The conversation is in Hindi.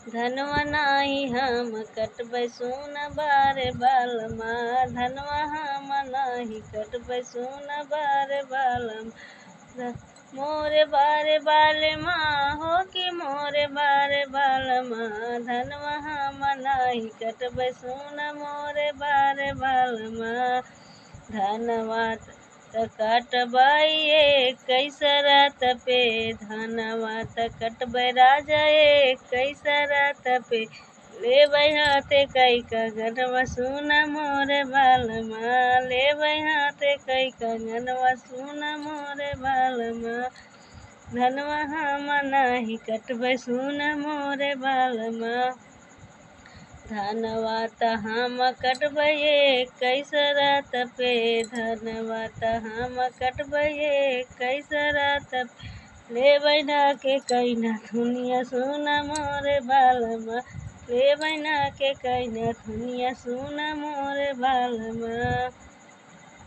धनवा नाही हम कटबै सुन बारे बालमा, धनवा हम नाही कटबै सुन बारे बालमा। मोरे बारे बालमा हो कि मोरे बारे बालमा, धनवा हम नाही कटबै सुन मोरे बारे बालमा। धनवा त कटबै कैसरत पे, धनवा त कटबै राजा कैसरत पे। लेबै हाथे कई कंगनवा सुन मोरे बालमा, लेबै हाथे कई कंगनवा सुन मोरे बालमा। धनवा हम नाही कटबै सुन मोरे बालमा, धनवा त हम कटबै कैसरत पे, धनवा त हम कटबै कैसरत पे। लेबै ना के कई नथुनिया सुन मोरे बालमा, लेबै ना के कई नथुनिया सुन मोरे बालमा।